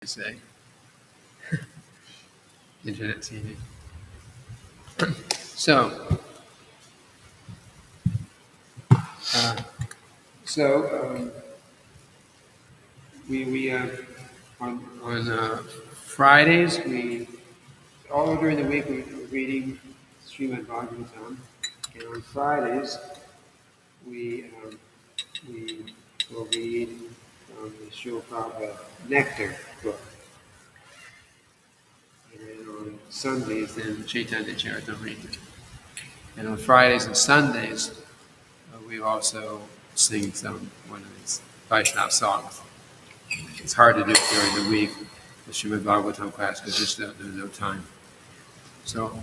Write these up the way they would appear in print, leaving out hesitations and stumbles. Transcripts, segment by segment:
Say internet TV. So, uh, so we on Fridays we all during the week we're reading Srimad Bhagavatam, and on Fridays we will read the Srila Prabhupada Nectar book, and then on Sundays then Chaitanya Charitamrita, and on Fridays and Sundays we also sing one of these Vaishnava songs. It's hard to do it during the week, the Srimad Bhagavatam class, because there's no time. So,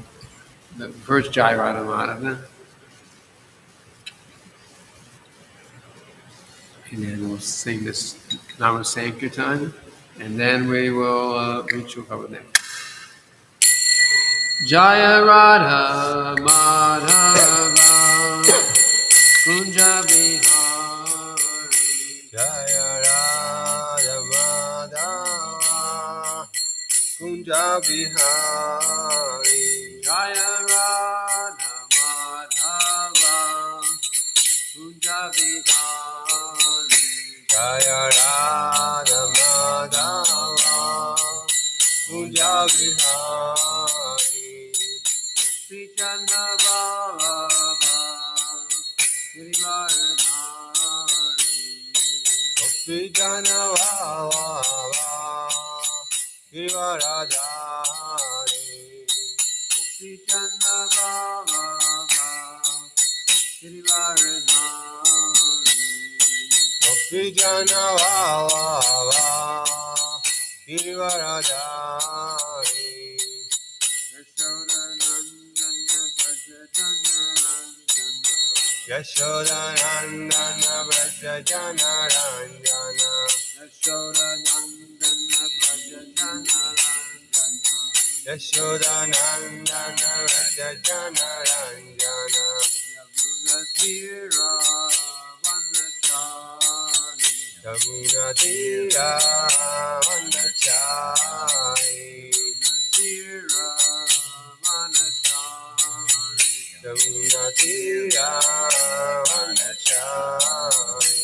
the first Jai Radha Madhava, and then we'll sing this Nama Sankirtan, and then we will reach Srila Prabhupada. Jaya Radha Madhava Kunja Bihari Jaya Radha Madhava Kunja Bihari Jaya Radha Madhava Kunja Bihari Jaya Radha Madhava Kunja Bihari Sri Chandra Baba Girivaradhari Gopi Jana Bhava Girivaradhari Sri Chandra Baba Girivaradhari Gopi Jana Bhava Girivaradhari Yashoda Nandana Vrajajana Ranjana Yashoda Nandana Vrajajana Ranjana Yashoda Nandana Yashoda Nandana Vrajajana Ranjana Yamuna Tira Vanachari Yamuna Tira Vandachari Tira Vanachari Yamuna Tira Vandachari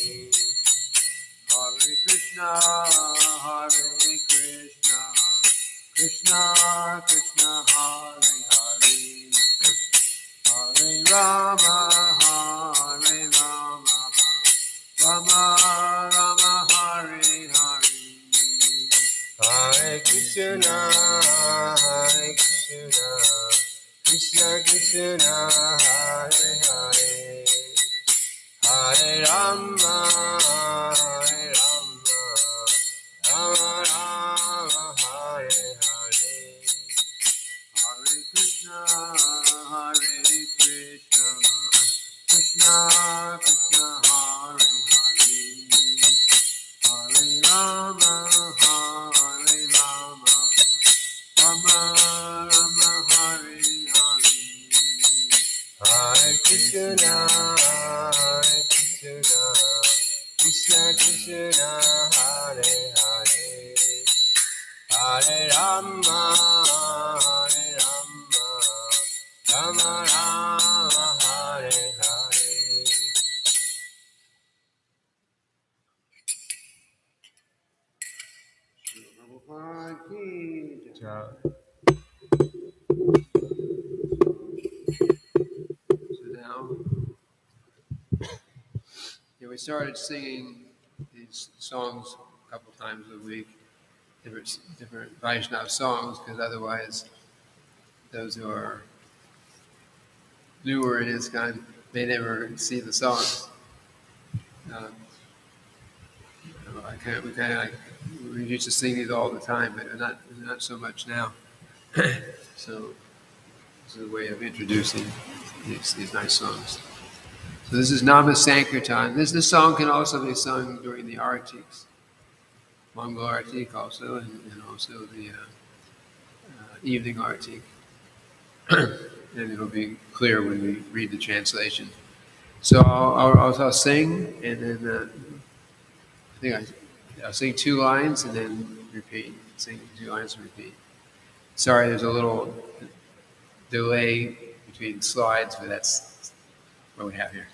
Hare Krishna Krishna Krishna Hare Hare Hare Rama Rama Rama Hare Hare Hare Krishna Krishna Krishna Hare Hare Hare Rama Rama Rama Hare Hare Hare Krishna Krishna Krishna Hare Hare Hare Rama Rama Rama Hare Hare Hare Krishna Krishna Krishna Hare Hare Hare Rama Rama Rama Hare Hare Prabhupada ki jai. So now, we started singing these songs a couple times a week, different Vaishnava songs, because otherwise, those who are newer in ISKCON may never see the songs. We used to sing these all the time, but not so much now. So this is a way of introducing these nice songs. So this is Nama Sankirtan. This song can also be sung during the artiks, Mangal artik also, and also the evening artik. And it'll be clear when we read the translation. So I'll sing, and then I think I'll sing 2 lines, and then repeat. Sing 2 lines and repeat. Sorry, there's a little delay between slides, but that's what we have here.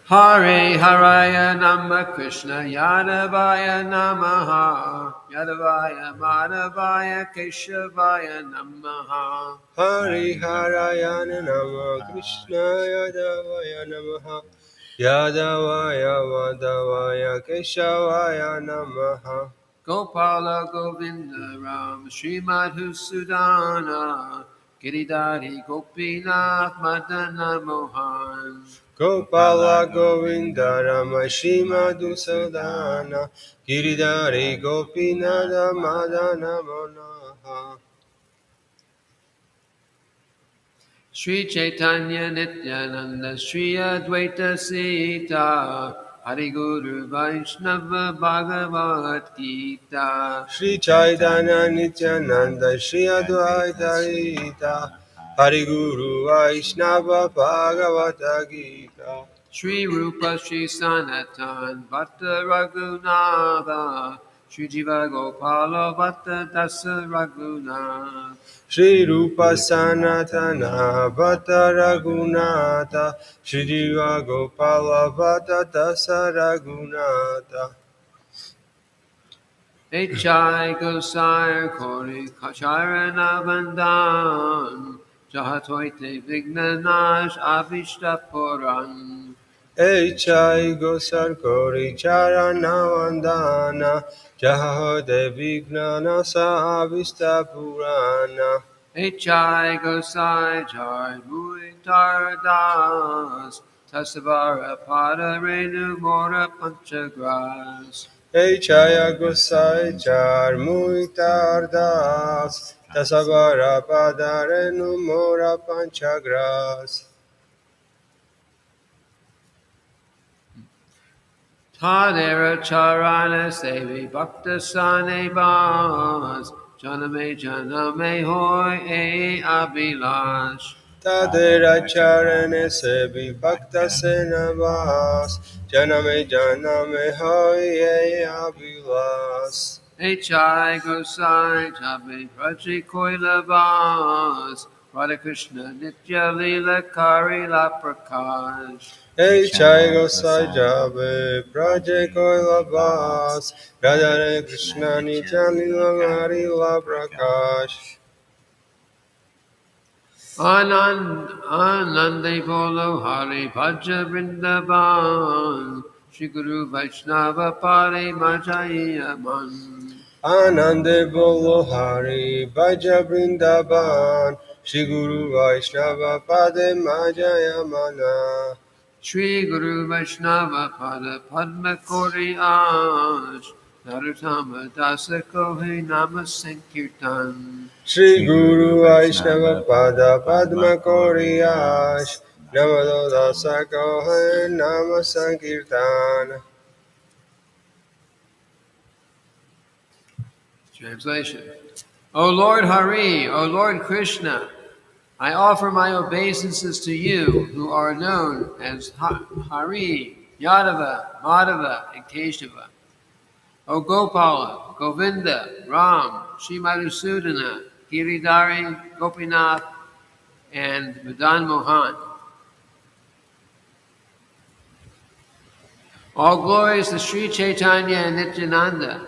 Hare Haraya Nama Krishna Yadavaya Namaha Yadavaya Madhavaya Keshavaya Namaha Hari Harayana Nama Krishna Yadavaya Namaha Yadavaya Madhavaya Keshavaya Namaha Gopala Govinda Ram Sri Madhusudana Giridhari Gopinath Madana Mohan Gopala Govinda Rama Shima Dusadana Giridhari Gopinada Madana Monaha Sri Chaitanya Nityananda Sri Advaita Sita Hari Guru Vaishnava Bhagavad Gita Sri Chaitanya Nityananda Sri Advaita Rita Hari Guru Vaishnava Bhagavata Gita Sri Rupa Sri Sanatan Bhatta Raghunatha Sri Jiva Gopala Bhatta Dasa Raghunath Sri Rupa Sanatana Bhatta Raghunatha Sri Jiva Gopala Bhatta Dasa Raghunatha Echai Gosai Kori Kacharana Vandan Jahatoite Vignanash Avishta Puran Echai Gosar Kori Charana Vandana Jahode Vignana Sahavista Purana Echai Gosai Jai Mui Tardas Tasavara Pada Renu Mora Panchagras Echaya Gosai Char Muitar Das Tasavara Padarenu Mora Panchagras Tadera Charana Sevi Bhakta Sane Bas Janame Hoy E Abhilash Tadera Charane Sebi Bhakta Senavas Janame Hoye Abhilas Echai Gosai Jabe Praji Koila Vas Radha Krishna Nitya Lila Kari La Prakash Echai Gosai Jabe Praje Koilabas Radhare Krishna Nityanilangari La Prakash Anande Bolo Hari Bhaja Vrindavan Shri Guru Vaishnava Pare Majaya Man Anande Bolo Hari Bhaja Vrindavan Shri Guru Vaishnava Pade Majaya Mana Shri Guru Vaishnava Pada Padma Kori Ash Naruttama Dasa Kohe Nama Sankirtan Shri Guru Vaishnava Pada Padma Koriyash Namado Dasa Kohe Nama Sankirtan Translation. O Lord Hari, O Lord Krishna, I offer my obeisances to you who are known as Hari, Yadava, Madhava, and Keshava. O Gopala, Govinda, Ram, Sri Madhusudana, Giridhari, Gopinath, and Madan Mohan. All glories to Sri Chaitanya and Nityananda.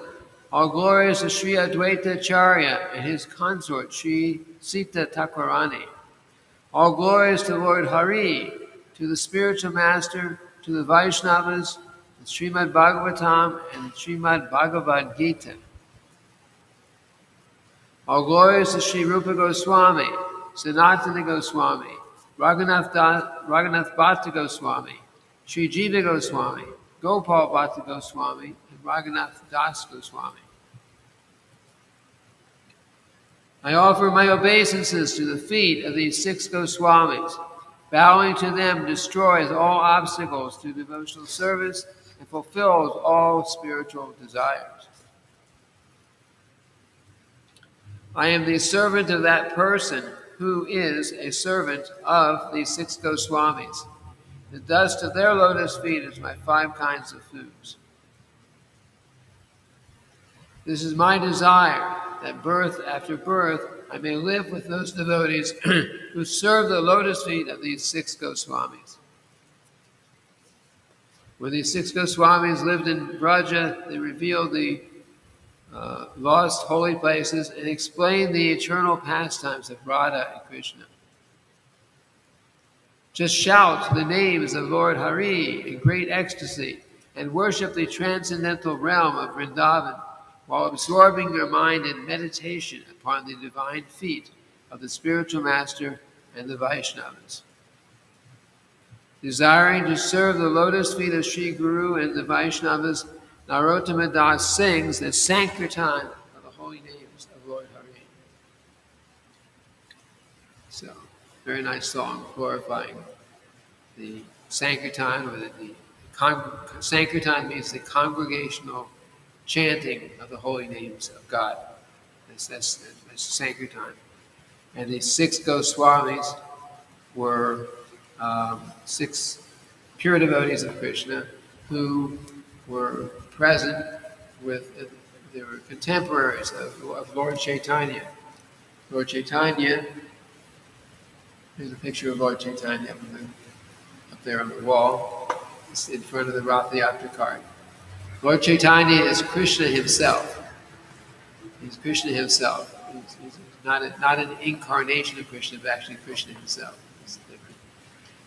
All glories to Sri Advaita Acharya and his consort Sri Sita Thakurani. All glories to Lord Hari, to the spiritual master, to the Vaishnavas, the Srimad Bhagavatam and the Srimad Bhagavad Gita. All glories to Sri Rupa Goswami, Sanatana Goswami, Raghunath Bhatta Goswami, Sri Jiva Goswami, Gopal Bhatta Goswami, and Raghunath Das Goswami. I offer my obeisances to the feet of these 6 Goswamis. Bowing to them destroys all obstacles to devotional service and fulfills all spiritual desires. I am the servant of that person who is a servant of these 6 Goswamis. The dust of their lotus feet is my 5 kinds of foods. This is my desire, that birth after birth I may live with those devotees who serve the lotus feet of these 6 Goswamis. When these 6 Goswamis lived in Vraja, they revealed the lost holy places and explained the eternal pastimes of Radha and Krishna. Just shout the names of Lord Hari in great ecstasy and worship the transcendental realm of Vrindavan while absorbing your mind in meditation upon the divine feet of the spiritual master and the Vaishnavas. Desiring to serve the lotus feet of Sri Guru and the Vaishnavas, Narottama Das sings the Sankirtan of the holy names of Lord Hari. So, very nice song glorifying the Sankirtan, or Sankirtan means the congregational chanting of the holy names of God. That's Sankirtan. And the 6 Goswamis were 6 pure devotees of Krishna who were present with, they were contemporaries of Lord Chaitanya. Lord Chaitanya, here's a picture of Lord Chaitanya up there on the wall. It's in front of the Rath Yatra cart. Lord Chaitanya is Krishna himself. He's Krishna himself. He's not an incarnation of Krishna, but actually Krishna himself.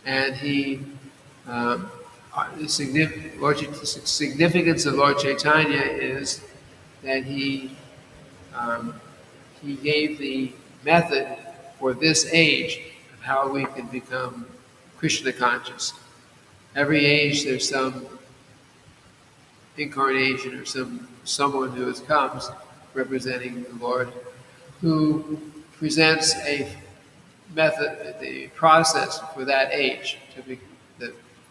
And the significance of Lord Chaitanya is that he gave the method for this age of how we can become Krishna conscious. Every age there's some incarnation or someone who comes representing the Lord, who presents a method, the process for that age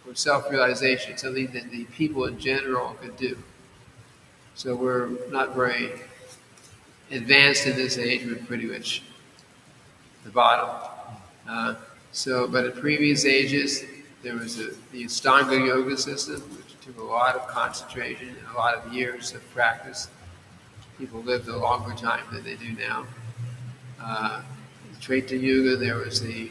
for self-realization, something that the people in general could do. So we're not very advanced in this age; we're pretty much the bottom. But in previous ages, there was the Ashtanga yoga system, which took a lot of concentration and a lot of years of practice. People lived a longer time than they do now. In Treta Yuga, there was the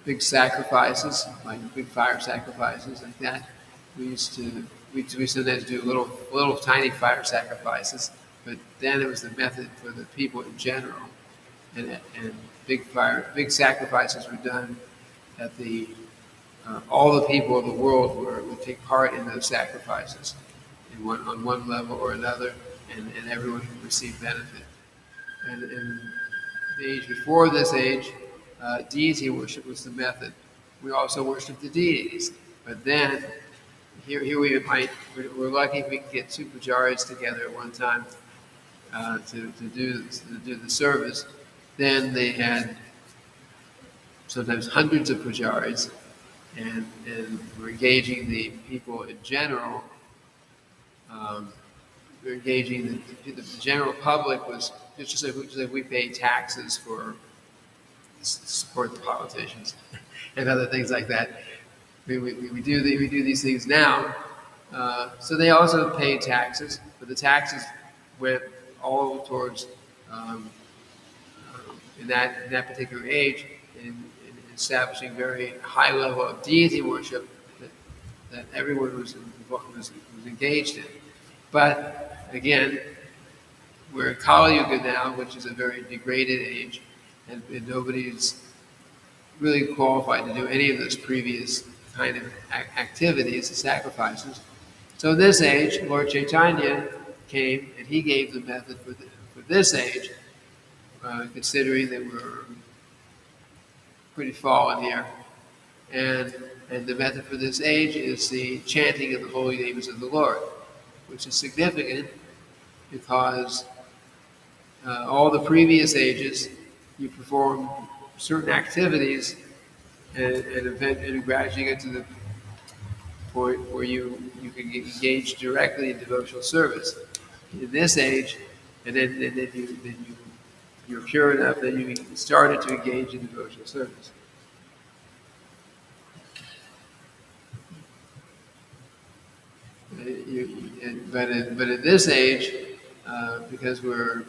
big sacrifices, like big fire sacrifices like that. We sometimes do little tiny fire sacrifices, but then it was the method for the people in general, and big sacrifices were done at all the people of the world would take part in those sacrifices, on one level or another, and everyone would receive benefit. And in the age before this age, deity worship was the method. We also worship the deities, but then here we're lucky if we can get 2 pujaris together at one time to do the service. Then they had sometimes hundreds of pujaris, and we're engaging the people in general. We're engaging the general public was just like we pay taxes for support the politicians and other things like that. We do these things now. So they also pay taxes, but the taxes went all towards in that particular age in establishing very high level of deity worship that everyone was engaged in. But again, we're in Kali Yuga now, which is a very degraded age, and nobody's really qualified to do any of those previous kind of activities, sacrifices. So in this age, Lord Chaitanya came and he gave the method for this age, considering that we're pretty fallen here. And the method for this age is the chanting of the holy names of the Lord, which is significant because all the previous ages you perform certain activities and gradually get to the point where you can get engaged directly in devotional service. In this age, and then you're pure enough that you started to engage in devotional service. but in this age, because we're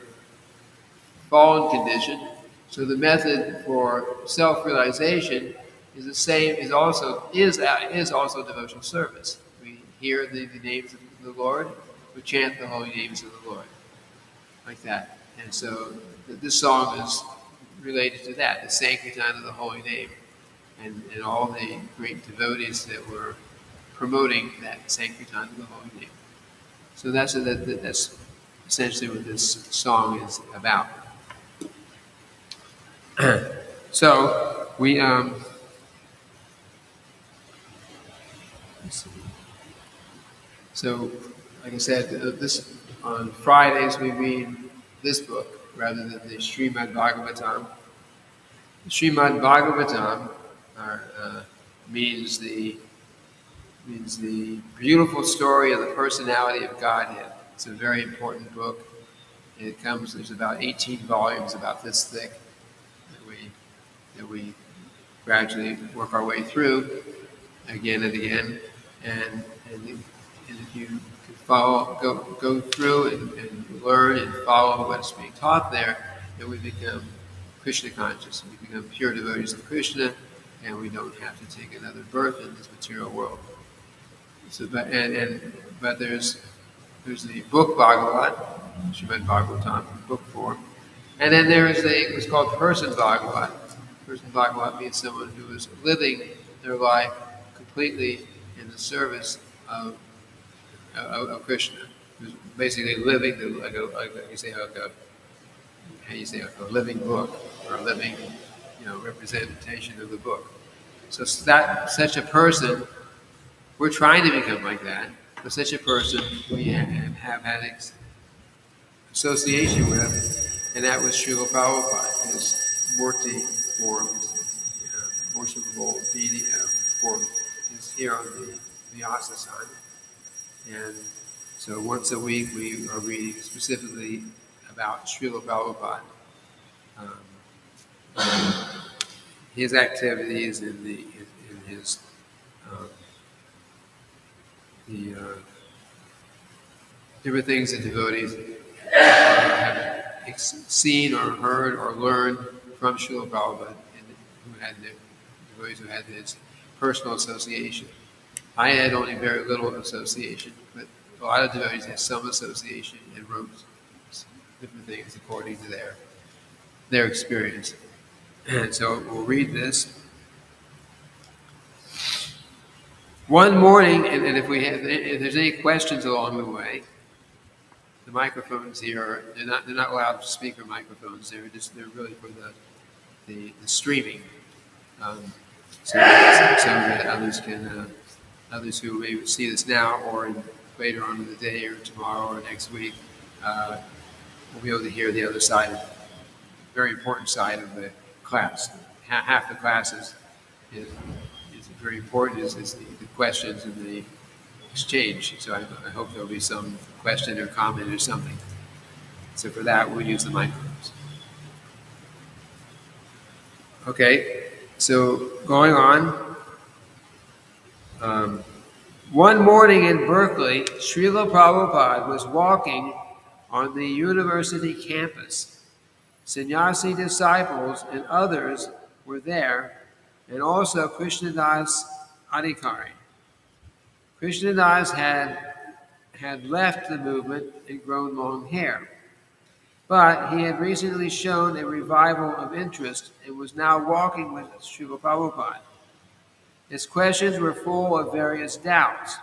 fallen condition, so the method for self-realization is the same. Is also devotional service. We hear the names of the Lord. We chant the holy names of the Lord, like that. And so this song is related to that, the sanctity of the holy name, and all the great devotees that were promoting that sanctity of the holy name. So that's essentially what this song is about. So we let's see. So like I said, this on Fridays we read this book rather than the Srimad Bhagavatam. The Srimad Bhagavatam means the beautiful story of the personality of Godhead. It's a very important book. There's about 18 volumes about this thick that we gradually work our way through again and again. And if you could go through and learn and follow what's being taught there, then we become Krishna conscious. We become pure devotees of Krishna, and we don't have to take another birth in this material world. So, but there's the book Bhagavat, Srimad Bhagavatam, book form, and then there is what's called person Bhagavat. Person Bhagavat means someone who is living their life completely in the service of Krishna, who's basically living like a living book or a living representation of the book. So that such a person, we're trying to become like that. But such a person we have had association with, and that was Srila Prabhupada, his Murti form, his worshipable deity form is here on the Vyasa side. And so once a week we are reading specifically about Srila Prabhupada, his activities and his the different things that devotees have seen or heard or learned from Srila Prabhupada, and devotees who had his personal association. I had only very little association, but a lot of devotees had some association and wrote different things according to their experience. And so we'll read this. One morning, and if there's any questions along the way, the microphones here they're not loud speaker microphones. They're really for the streaming, so that others who may see this now or later on in the day or tomorrow or next week will be able to hear the other side, very important side of the class. Half the class is very important is the questions and the exchange. So I hope there'll be some question or comment or something. So for that, we'll use the microphones. Okay, so going on. One morning in Berkeley, Srila Prabhupada was walking on the university campus. Sannyasi disciples and others were there, and also Krishnadas Adhikari. Krishnadas had left the movement and grown long hair, but he had recently shown a revival of interest and was now walking with Srila Prabhupada. His questions were full of various doubts.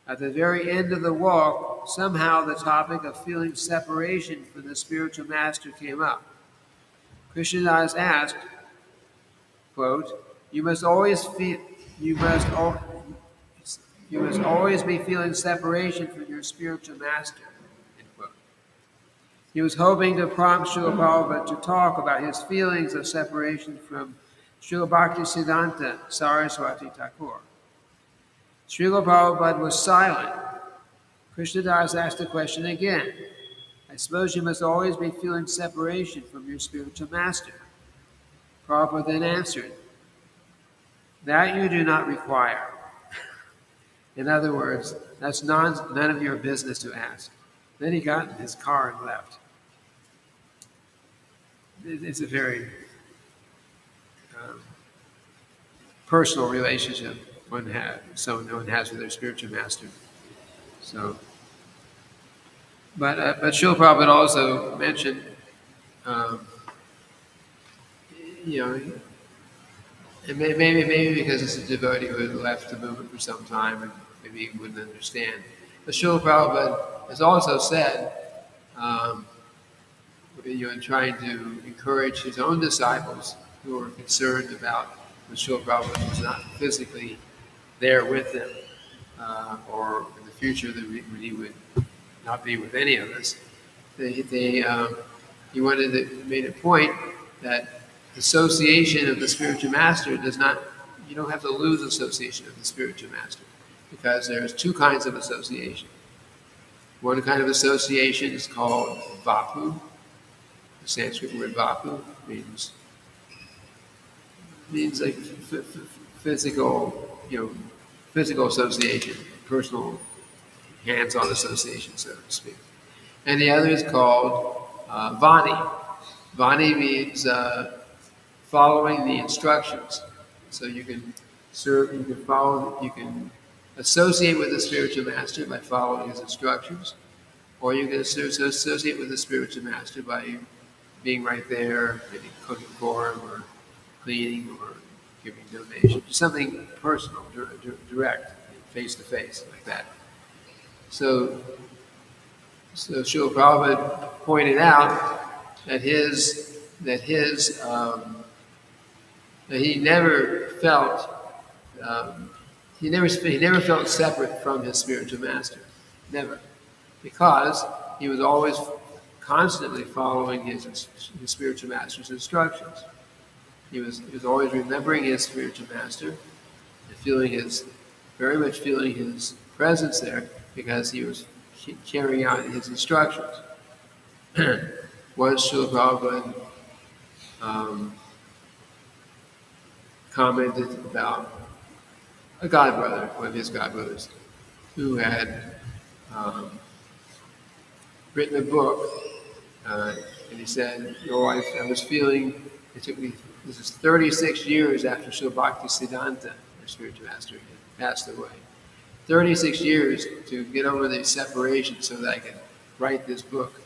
At the very end of the walk, somehow the topic of feeling separation from the spiritual master came up. Krishnadas asked, quote, You must always be feeling separation from your spiritual master. End quote. He was hoping to prompt Srila Prabhupada to talk about his feelings of separation from Srila Bhaktisiddhanta Saraswati Thakur. Srila Prabhupada was silent. Krishnadas asked the question again. I suppose you must always be feeling separation from your spiritual master. Prabhupada then answered, that you do not require. In other words, That's none of your business to ask. Then he got in his car and left. It's a very personal relationship one has with their spiritual master. So, but Srila Prabhupada also mentioned, um, you know, and maybe because it's a devotee who had left the movement for some time and maybe he wouldn't understand. But Srila Prabhupada has also said, in trying to encourage his own disciples who are concerned about when Srila Prabhupada was not physically there with them, or in the future when he would not be with any of us. He made a point that association of the spiritual master you don't have to lose association of the spiritual master, because there's two kinds of association. One kind of association is called vapu. The Sanskrit word vapu means like physical, physical association, personal, hands-on association, so to speak. And the other is called vani. Vani means following the instructions. So you can you can associate with the spiritual master by following his instructions, or you can associate with the spiritual master by being right there, maybe cooking for him, or cleaning, or giving donations, something personal, direct, face to face, like that. So Srila Prabhupada pointed out that he never felt separate from his spiritual master, never, because he was always constantly following his spiritual master's instructions. He was always remembering his spiritual master and very much feeling his presence there, because he was carrying out his instructions. Once Srila Prabhupada commented about a godbrother, one of his godbrothers, who had written a book, and he said, I was feeling, this is 36 years after Srila Bhaktisiddhanta, our spiritual master, had passed away. 36 years to get over the separation so that I could write this book.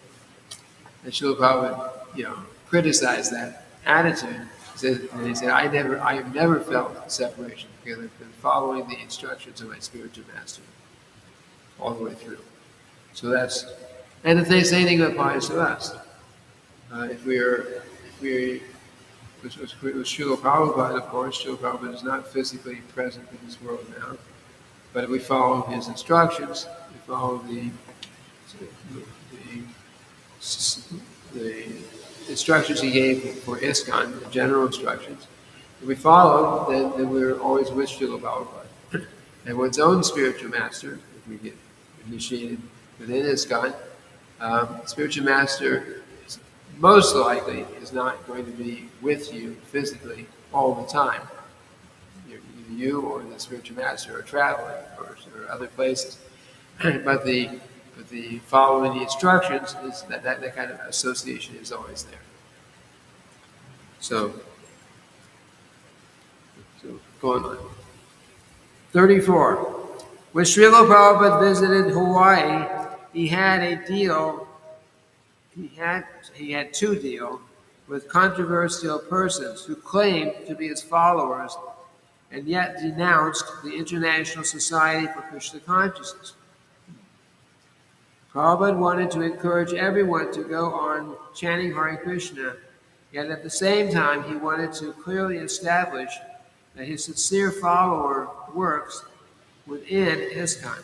And Srila Prabhupada, criticized that attitude. He said, I have never felt separation, because I've been following the instructions of my spiritual master all the way through. So and the same thing applies to us. With Srila Prabhupada, of course, Srila Prabhupada is not physically present in this world now, but if we follow his instructions, we follow the instructions he gave for ISKCON, the general instructions. If we follow, then we're always with Srila Prabhupada. And one's own spiritual master, if we get initiated within ISKCON, spiritual master most likely is not going to be with you physically all the time. Either you or the spiritual master are traveling or other places. But the following the instructions is that kind of association is always there. So going on. 34. When Srila Prabhupada visited Hawaii, he had to deal with controversial persons who claimed to be his followers and yet denounced the International Society for Krishna Consciousness. Prabhupada wanted to encourage everyone to go on chanting Hare Krishna, yet at the same time he wanted to clearly establish that his sincere follower works within ISKCON.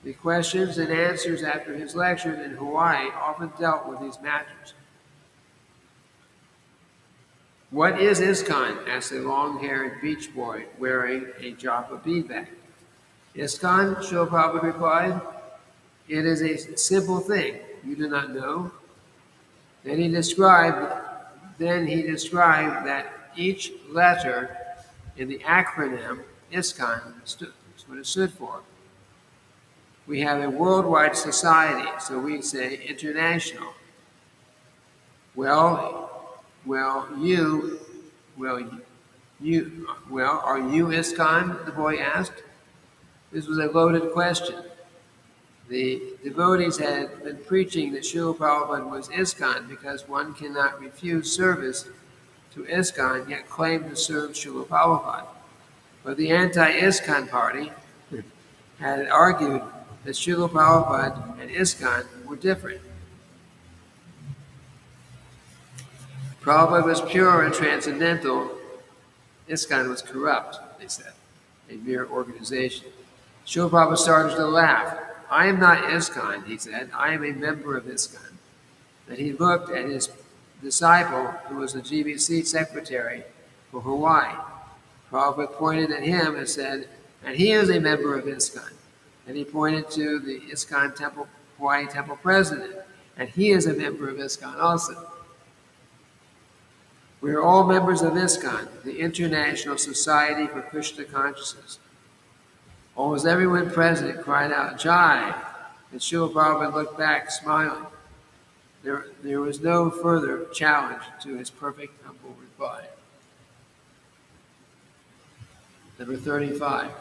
The questions and answers after his lecture in Hawaii often dealt with these matters. What is ISKCON? Asked a long-haired beach boy wearing a japa bead bag. ISKCON, Srila Prabhupada replied, it is a simple thing. You do not know? Then he described that each letter in the acronym ISKCON is what it stood for. we have a worldwide society, so we say international. Well, are you ISKCON? The boy asked. This was a loaded question. The devotees had been preaching that Srila Prabhupada was ISKCON because one cannot refuse service to ISKCON yet claim to serve Srila Prabhupada. But the anti-ISKCON party had argued that Srila Prabhupada and ISKCON were different. Prabhupada was pure and transcendental. ISKCON was corrupt, they said, a mere organization. Srila Prabhupada started to laugh. I am not ISKCON, he said. I am a member of ISKCON. Then he looked at his disciple, who was the GBC secretary for Hawaii. Prabhupada pointed at him and said, and he is a member of ISKCON. And he pointed to the ISKCON Temple, Hawaii Temple president, and he is a member of ISKCON also. We are all members of ISKCON, the International Society for Krishna Consciousness. Almost everyone present cried out, Jai, and Srila Prabhupada looked back, smiling. There was no further challenge to his perfect, humble reply. Number 35.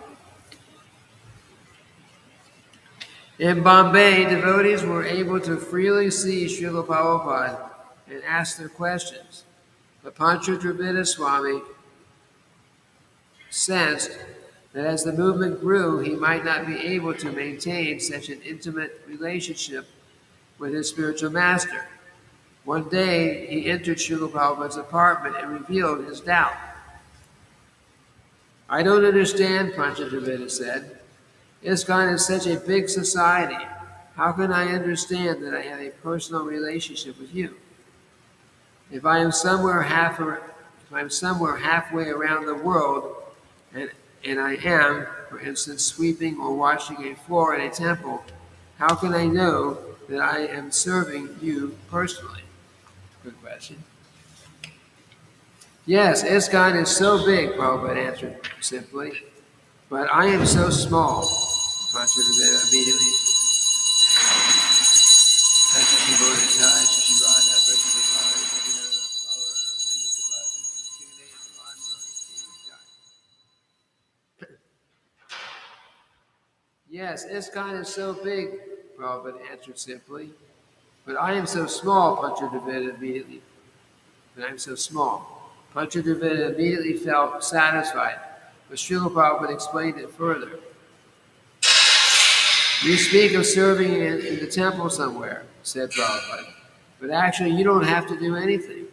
In Bombay, devotees were able to freely see Srila Prabhupada and ask their questions. But Pancha Dravida Swami sensed that as the movement grew, he might not be able to maintain such an intimate relationship with his spiritual master. One day, he entered Srila Prabhupada's apartment and revealed his doubt. I don't understand, Pancha Dravida said. ISKCON is such a big society. How can I understand that I have a personal relationship with you? If I'm somewhere halfway around the world, and I am, for instance, sweeping or washing a floor in a temple, how can I know that I am serving you personally? Good question. Yes, ISKCON is so big, Prabhupada answered simply, but I am so small. Pancha Dravida immediately. Yes, ISKCON is so big, Prabhupada answered simply, but I am so small, Pancha Dravida immediately. But I am so small. Pancha Dravida immediately felt satisfied, but Srila Prabhupada explained it further. You speak of serving in the temple somewhere, said Prabhupada, but actually you don't have to do anything.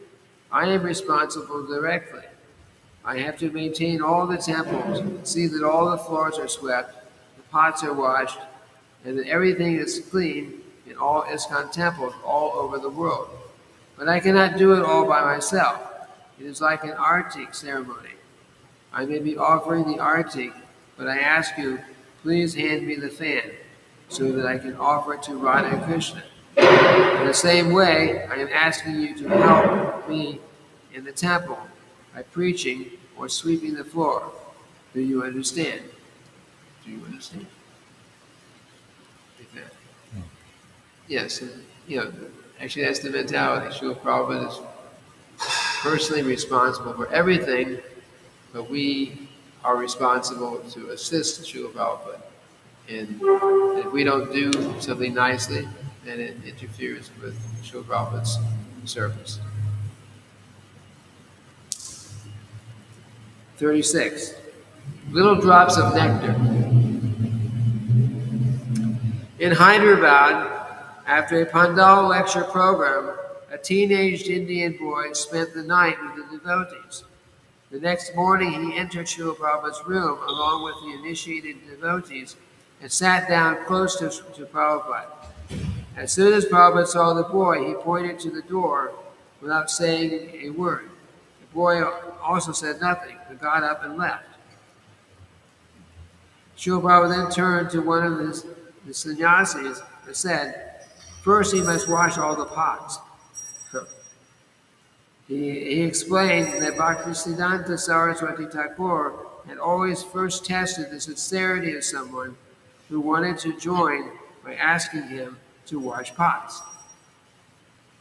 I am responsible directly. I have to maintain all the temples, see that all the floors are swept, the pots are washed, and that everything is clean in all ISKCON temples all over the world. But I cannot do it all by myself. It is like an artik ceremony. I may be offering the artik, but I ask you, please hand me the fan, so that I can offer it to Radha and Krishna. In the same way, I am asking you to help me in the temple by preaching or sweeping the floor. Do you understand? Do you understand? Yes, actually that's the mentality. Srila Prabhupada is personally responsible for everything, but we are responsible to assist Srila Prabhupada. And if we don't do something nicely, then it interferes with Srila Prabhupada's service. 36. Little drops of nectar. In Hyderabad, after a Pandal lecture program, a teenaged Indian boy spent the night with the devotees. The next morning, he entered Srila Prabhupada's room along with the initiated devotees and sat down close to Prabhupada. As soon as Prabhupada saw the boy, he pointed to the door without saying a word. The boy also said nothing, but got up and left. Srila Prabhupada then turned to one of the sannyasis and said, first he must wash all the pots. He explained that Bhaktisiddhanta Saraswati Thakur had always first tested the sincerity of someone who wanted to join by asking him to wash pots.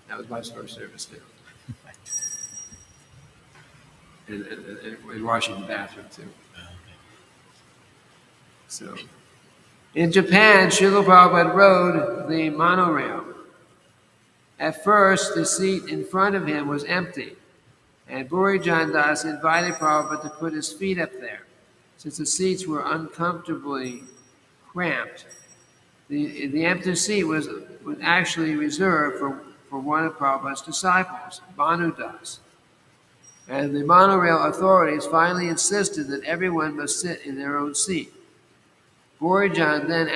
That was my first service now. And washing the bathroom too. So, in Japan, Srila Prabhupada rode the monorail. At first, the seat in front of him was empty, and Burijan Das invited Prabhupada to put his feet up there, since the seats were uncomfortably cramped. The empty seat was actually reserved for one of Prabhupada's disciples, Banu Das. And the monorail authorities finally insisted that everyone must sit in their own seat. Burijan then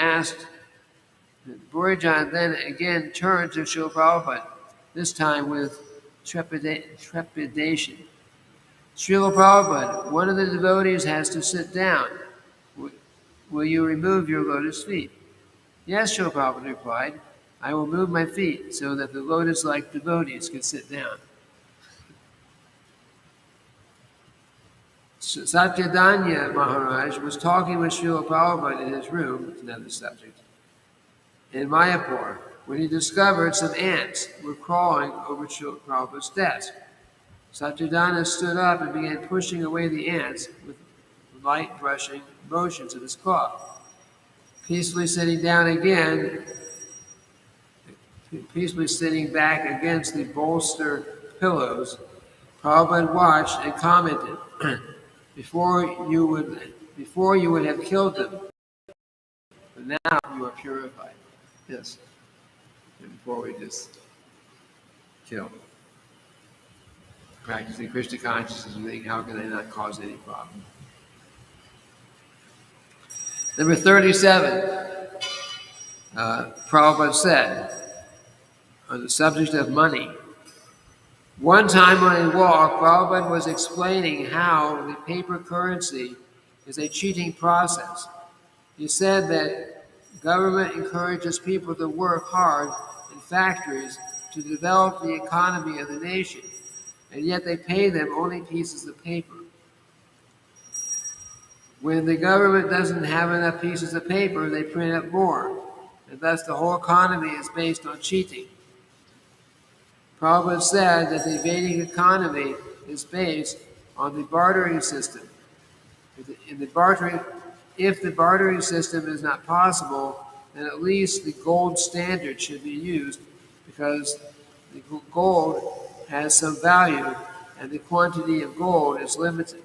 again turned to Srila Prabhupada, this time with trepidation. Srila Prabhupada, one of the devotees has to sit down. Will you remove your lotus feet? Yes, Srila Prabhupada replied. I will move my feet so that the lotus-like devotees can sit down. Satyadanya Maharaj was talking with Srila Prabhupada in his room, it's another subject, in Mayapur, when he discovered some ants were crawling over Srila Prabhupada's desk. Satyadanya stood up and began pushing away the ants with light brushing motions of his cloth. Peacefully sitting back against the bolster pillows, Prabhupada watched and commented, Before you would have killed them, but now you are purified. Yes. And before we just kill. Practicing Krishna consciousness, we think, how can they not cause any problem? Number 37, Prabhupada said, on the subject of money, one time on a walk, Prabhupada was explaining how the paper currency is a cheating process. He said that government encourages people to work hard in factories to develop the economy of the nation, and yet they pay them only pieces of paper. When the government doesn't have enough pieces of paper, they print up more, and thus the whole economy is based on cheating. Prabhupada said that the Vedic economy is based on the bartering system. If the bartering system is not possible, then at least the gold standard should be used, because the gold has some value and the quantity of gold is limited.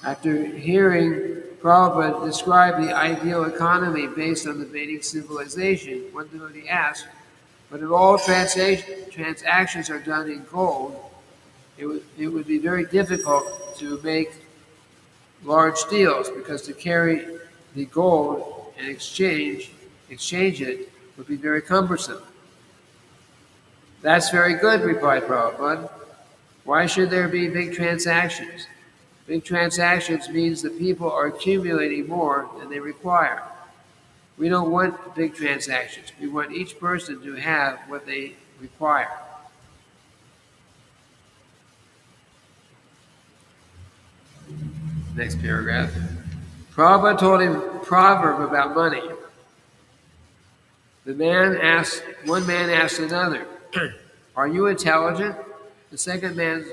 After hearing Prabhupada describe the ideal economy based on the Vedic civilization, one devotee asked, but if all transactions are done in gold, it would be very difficult to make large deals, because to carry the gold and exchange it would be very cumbersome. That's very good, replied Prabhupada. Why should there be big transactions? Big transactions means that people are accumulating more than they require. We don't want big transactions. We want each person to have what they require. Next paragraph. Prabhupada told him a proverb about money. One man asked another, are you intelligent? The second man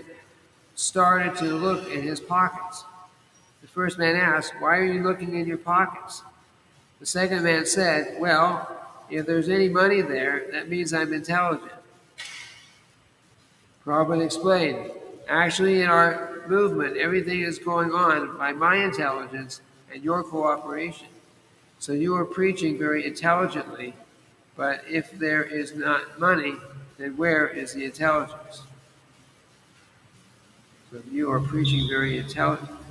started to look in his pockets. The first man asked, why are you looking in your pockets? The second man said, well, if there's any money there, that means I'm intelligent. Prabhupada explained, actually in our movement, everything is going on by my intelligence and your cooperation. So you are preaching very intelligently, but if there is not money, then where is the intelligence? So if you are preaching very intelligently,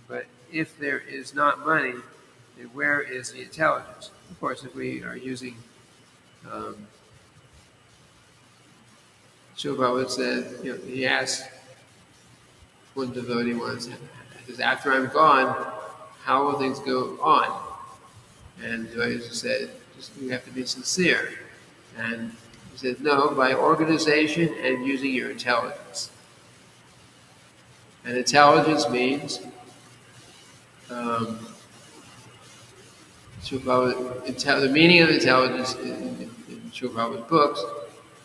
but if there is not money, then where is the intelligence? Of course, if we are using, Prabhupada said, he asked one devotee once, after I'm gone, how will things go on? And the devotee said, you have to be sincere. And he said, no, by organization and using your intelligence. And intelligence means, um, the meaning of intelligence in Srila Prabhupada's books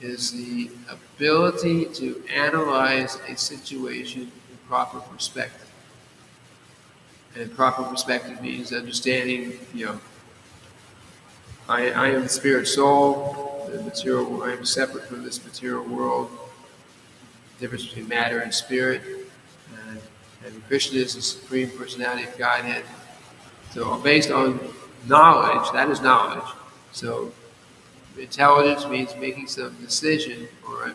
is the ability to analyze a situation in proper perspective. And proper perspective means understanding, I am the spirit soul, the material, I am separate from this material world, the difference between matter and spirit, and Krishna is the Supreme Personality of Godhead. So based on knowledge, that is knowledge. So intelligence means making some decision or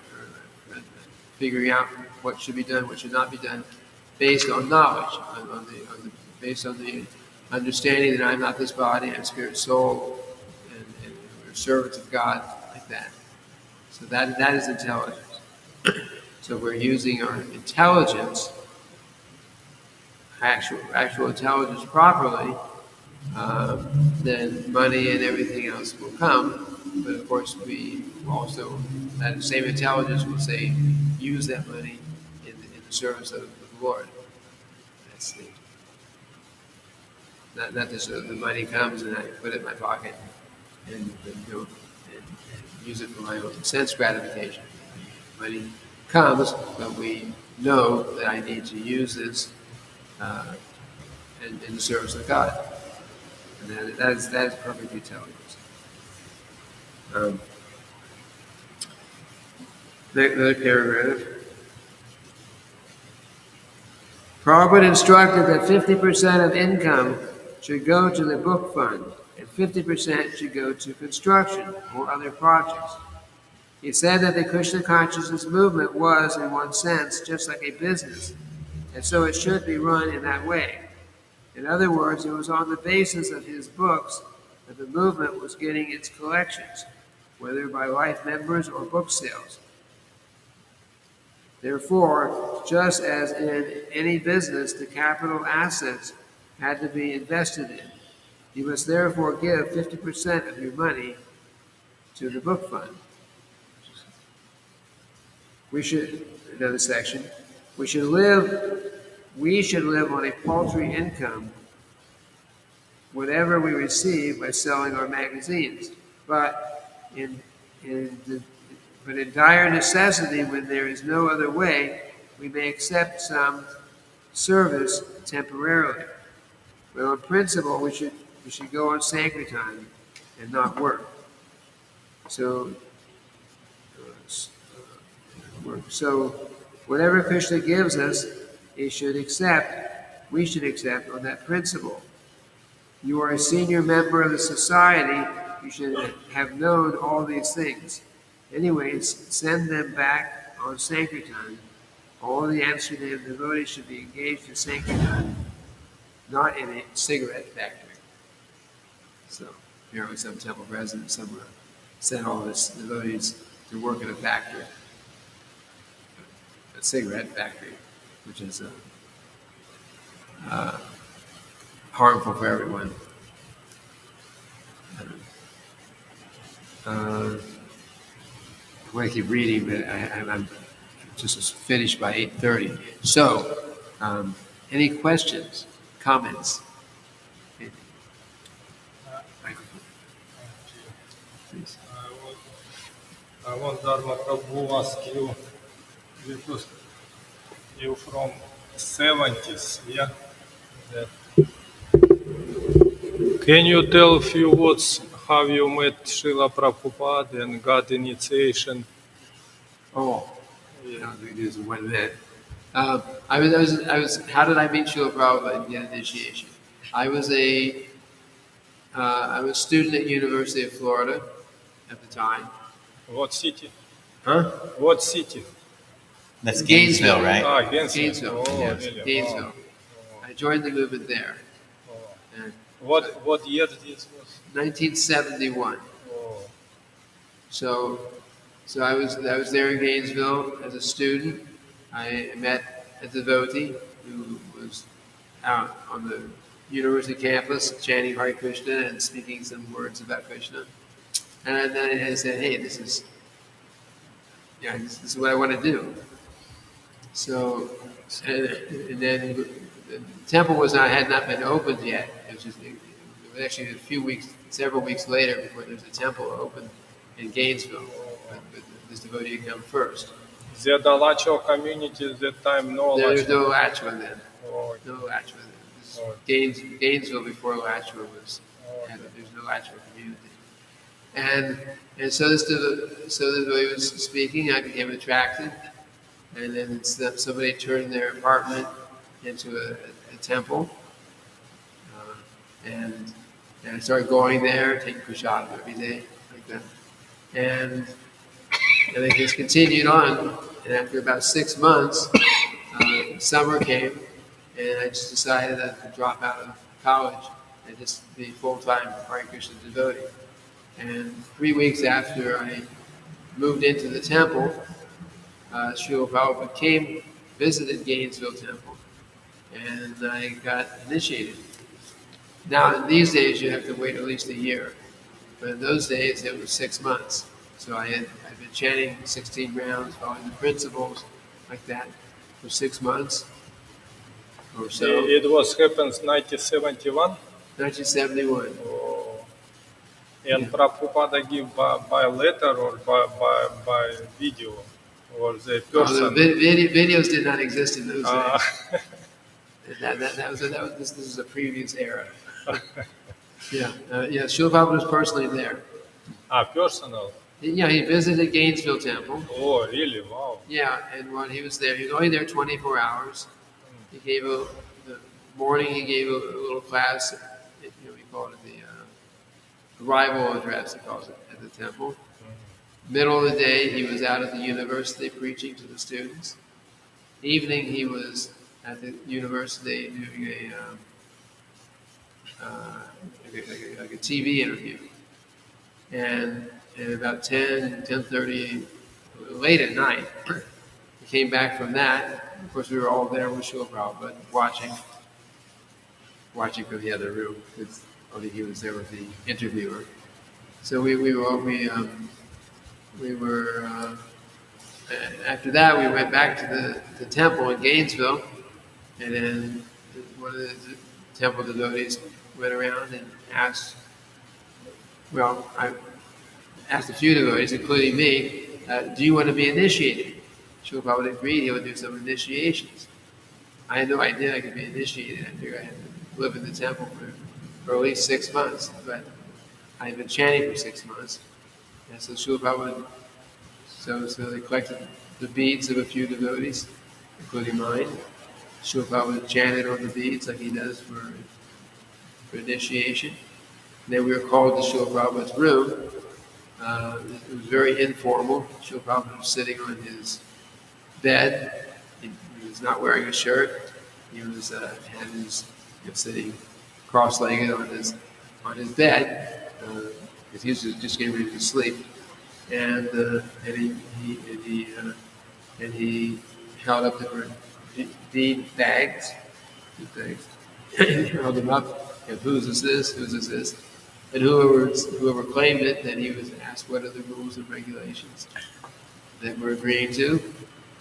figuring out what should be done, what should not be done, based on knowledge, based on the understanding that I'm not this body, I'm spirit, soul, and we're servants of God, like that. So that is intelligence. So we're using our intelligence, actual intelligence properly, then money and everything else will come. But of course, we also, that same intelligence will say, use that money in the service of the Lord. That's not just the money comes and I put it in my pocket and use it for my own sense gratification. Money comes, but we know that I need to use this in the service of God. And that is perfect intelligence. Another paragraph. Prabhupada instructed that 50% of income should go to the book fund and 50% should go to construction or other projects. He said that the Krishna consciousness movement was, in one sense, just like a business, and so it should be run in that way. In other words, it was on the basis of his books that the movement was getting its collections, whether by life members or book sales. Therefore, just as in any business, the capital assets had to be invested in, you must therefore give 50% of your money to the book fund. Another section, we should live on a paltry income, whatever we receive by selling our magazines. But in dire necessity, when there is no other way, we may accept some service temporarily. But on principle, we should go on Sankirtan and not work. So whatever Krishna gives us, we should accept on that principle. You are a senior member of the society, you should have known all these things. Anyways, send them back on Sankirtan. All the Amsterdam devotees should be engaged in Sankirtan, not in a cigarette factory. So, apparently some temple president somewhere sent all his devotees to work in a factory, a cigarette factory, which is harmful for everyone. I'm going to keep reading, but I'm just finished by 8:30. So, any questions, comments? Please. I want Dharma Prabhu ask you, because you from 70s, yeah? Can you tell a few words how you met Srila Prabhupada and got initiation? Oh, yeah, we do this in 1 minute. I was. How did I meet Srila Prabhupada and get initiation? I was a student at University of Florida at the time. What city? Huh? What city? That's Gainesville, right? Gainesville. Oh, Yes, really? Gainesville. I joined the movement there. And What year this was? 1971. Oh. So I was there in Gainesville as a student. I met a devotee who was out on the university campus chanting Hare Krishna and speaking some words about Krishna. And then I said, hey, this is what I want to do. So yes. And then the temple had not been opened yet. It was actually several weeks later before there was a temple opened in Gainesville. But this devotee had come first. The Dalacho community at that time, no There was Alachua. no Alachua then. Oh, No Alachua then. This Oh. was Gainesville before Alachua was. There's no Alachua community. And so the way he was speaking, I became attracted, and then somebody turned their apartment into a temple, and I started going there, taking prasad every day, like that, and it just continued on. And after about 6 months, summer came, and I just decided to drop out of college and just be full-time Hare Krishna devotee. And 3 weeks after I moved into the temple, Srila Prabhupada visited Gainesville Temple, and I got initiated. Now, in these days, you have to wait at least a year, but in those days, it was 6 months. So I'd been chanting 16 rounds, following the principles, like that, for 6 months or so. It was happens 1971. 1971. Oh. And Prabhupada give by letter or by video or the person. Videos did not exist in those days. This is a previous era. Yeah, Srila Prabhupada was personally there. Personal. He visited Gainesville Temple. Oh, really? Wow. Yeah, and when he was there, he was only there 24 hours. He gave the morning. He gave a little class. We call it the arrival address. He calls it at the temple. Middle of the day, he was out at the university preaching to the students. Evening, he was at the university doing like a TV interview. And at about 10:30, late at night, he came back from that. Of course, we were all there with Srila Prabhupada watching from the other room, because only he was there with the interviewer. So we were after that, we went back to the temple in Gainesville, and then one of the temple devotees went around and asked, I asked a few devotees, including me, do you want to be initiated? Srila Prabhupada agreed he would do some initiations. I had no idea I could be initiated. I figured I had to live in the temple for at least 6 months, but I had been chanting for 6 months. And so Srila Prabhupada, so they collected the beads of a few devotees, including mine. Srila Prabhupada chanted on the beads like he does for initiation. And then we were called to Srila Prabhupada's room. It was very informal. Srila Prabhupada was sitting on his bed. He was not wearing a shirt. He was sitting cross-legged on his bed because he was just getting ready to sleep. And he held up different bead bags. He held them up. And whose is this? Whose is this? And whoever claimed it, then he was asked what are the rules and regulations that we're agreeing to,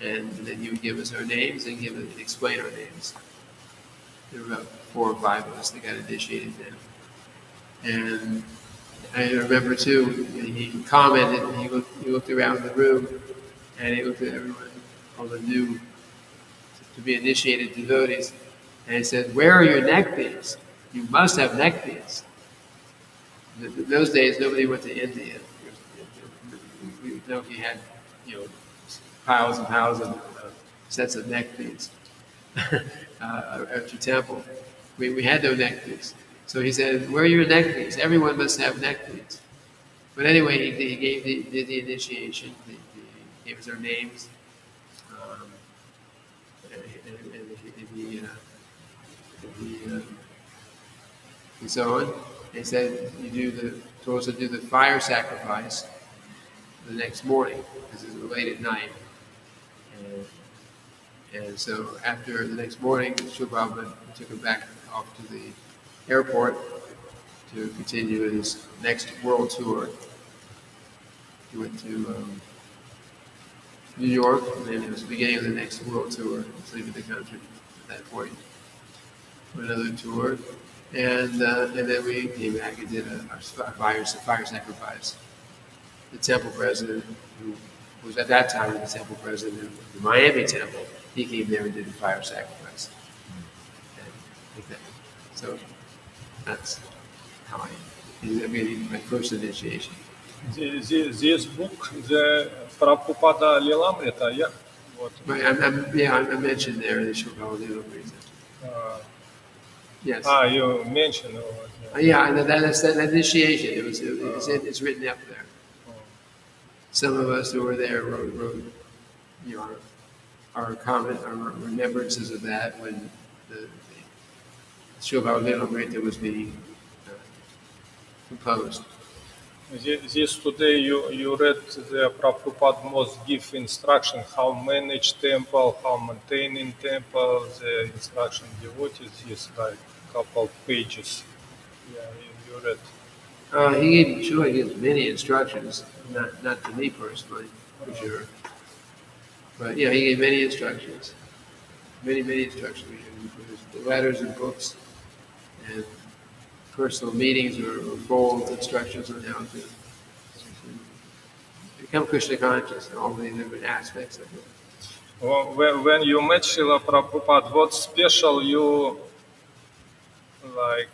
and then he would give us our names and explain our names. There were about 4 or 5 of us that got initiated then. And I remember too, he commented, he looked around the room, and he looked at everyone, all the new to be initiated devotees, and he said, "Where are your neck beads? You must have neck beads." In those days, nobody went to India. We know he had, piles and piles of sets of neck beads at your temple. We had no neck beads. So he said, "Where are your neck beads? Everyone must have neck beads." But anyway, he did the initiation. He gave us our names. And so on. He said, told us to do the fire sacrifice the next morning, because it was late at night. And so after the next morning, Srila Prabhupada took him back off to the airport to continue his next world tour. He went to New York, and then it was the beginning of the next world tour. I was leaving the country at that point for another tour. And then we came back and did our fire sacrifice. The temple president, who was at that time the temple president of the Miami temple, he came there and did the fire sacrifice. And like that. So that's how I did my first initiation. This book, the Prabhupada Lilamrita, yeah. Вот. Right, I mentioned there the Srila Prabhupada. Yes. You mentioned it. Yeah, and that's that initiation. It's written up there. Some of us who were there wrote our comment, our remembrances of that when the Srila Prabhupada was being composed. This today you read the Prabhupada must give instruction how manage temple, how maintaining temple, the instruction devotees is like couple pages. Yeah, you read. He gave many instructions, not to me personally, for sure. But yeah, he gave many instructions, many instructions. The letters and books and personal meetings or full instructions on how to become Krishna conscious and all the different aspects of it. When you met Srila Prabhupada, what special you like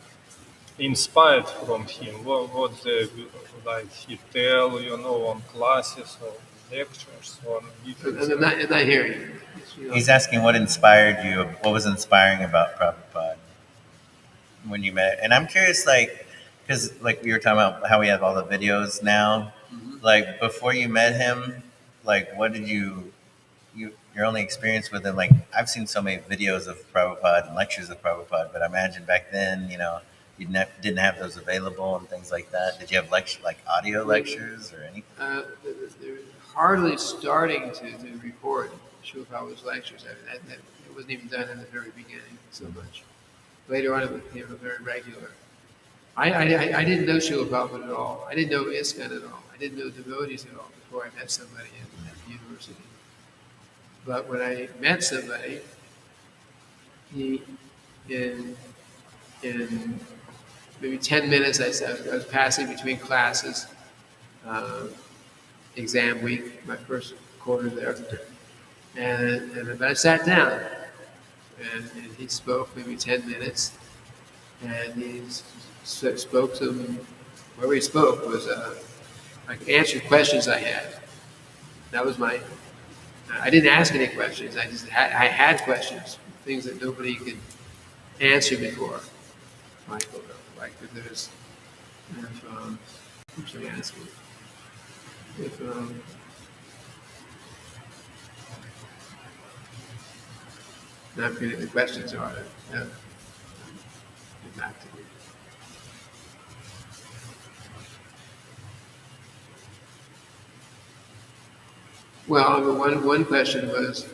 inspired from him? What the like he tell on classes or lectures or different? I'm not hearing you. He's asking what inspired you, what was inspiring about Prabhupada when you met. And I'm curious, like, because like we were talking about how we have all the videos now, like before you met him, like what did your only experience with him? Like I've seen so many videos of Prabhupada and lectures of Prabhupada, but I imagine back then, you didn't have those available and things like that. Did you have audio lectures or anything? They're hardly starting to record Srila Prabhupada's lectures. It wasn't even done in the very beginning so much. Later on, it became very regular. I didn't know Srila Prabhupada at all. I didn't know ISKCON at all. I didn't know devotees at all before I met somebody at the university. But when I met somebody, in maybe 10 minutes, I was passing between classes, exam week, my first quarter there, and I sat down, and he spoke maybe 10 minutes, and he spoke to them. Wherever he spoke was like answered questions I had. That was I didn't ask any questions. I had questions, things that nobody could answer before. Like if there's, what should I ask you? Not forgetting the questions are. Get back to you. Well, one question was,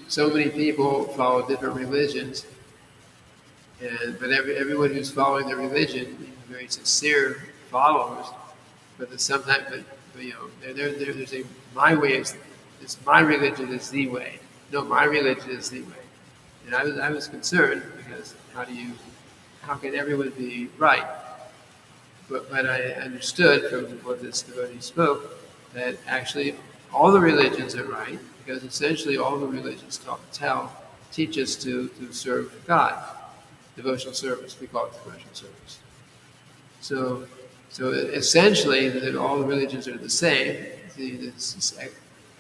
so many people follow different religions, but everyone who's following their religion, very sincere followers, but sometimes, there's my way is my religion is the way. No, my religion is the way. And I was concerned because how can everyone be right? But I understood from what this devotee spoke that actually all the religions are right, because essentially all the religions teach us to serve God, devotional service. We call it devotional service. So essentially, that all the religions are the same.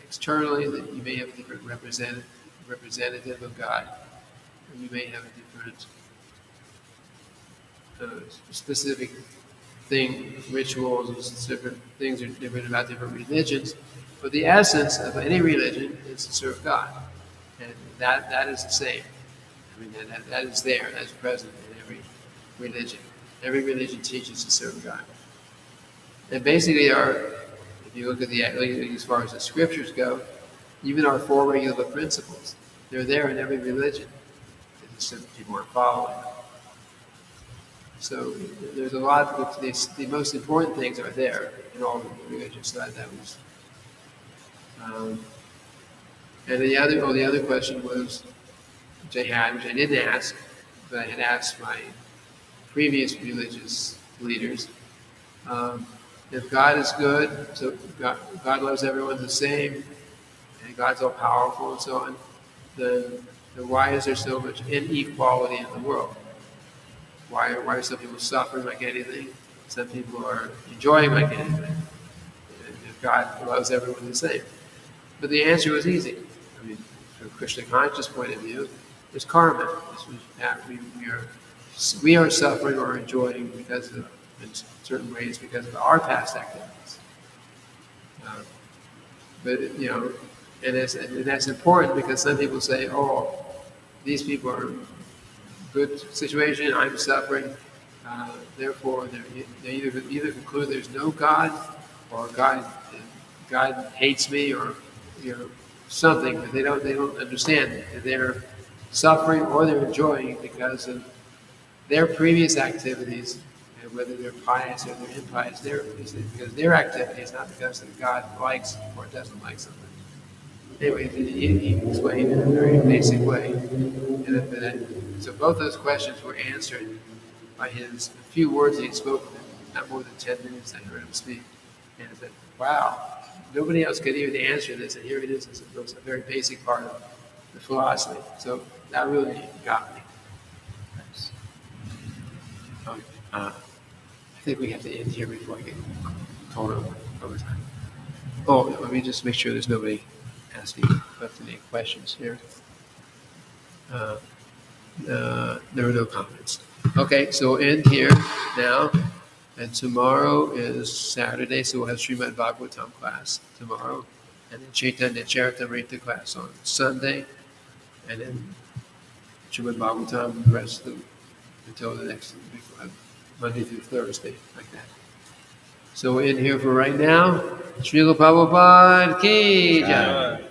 Externally, that you may have a different representative of God, and you may have a different specific rituals, different things are different about different religions. But the essence of any religion is to serve God, and that is the same. I mean, that is there, that's present in every religion. Every religion teaches to serve God. And basically, if you look at as far as the scriptures go, even our 4 regular principles, they're there in every religion. It's just people aren't following them. So there's a lot of the most important things are there in all the religions. So that was And the other question was, which I didn't ask, but I had asked my previous religious leaders, if God is good, so God loves everyone the same, and God's all powerful and so on, then why is there so much inequality in the world? Why are some people suffering like anything? Some people are enjoying like anything. If God loves everyone the same. But the answer was easy. I mean, from a Krishna conscious point of view, it's karma. We are suffering or enjoying because of, in certain ways, because of our past activities. But and that's important because some people say, "Oh, these people are in a good situation. I'm suffering. Therefore, they either conclude there's no God, or God hates me, or something." But they don't understand that they're suffering or they're enjoying because of their previous activities, and whether they're pious or they're impious, because their activities, not because that God likes or doesn't like something. Anyway, he explained in a very basic way. So both those questions were answered by his few words that he spoke, not more than 10 minutes I heard him speak. And I said, wow, nobody else could even answer this, and here it is. It's a very basic part of the philosophy. So that really got me. I think we have to end here before I get told over time. Oh, let me just make sure there's nobody asking any questions here. There are no comments. Okay, so we'll end here now. And tomorrow is Saturday, so we'll have Srimad Bhagavatam class tomorrow. And then Chaitanya Charitamrita class on Sunday. And then Srimad Bhagavatam the rest of until the next Monday through Thursday, like that. So we're in here for right now. Srila Prabhupada ki jai.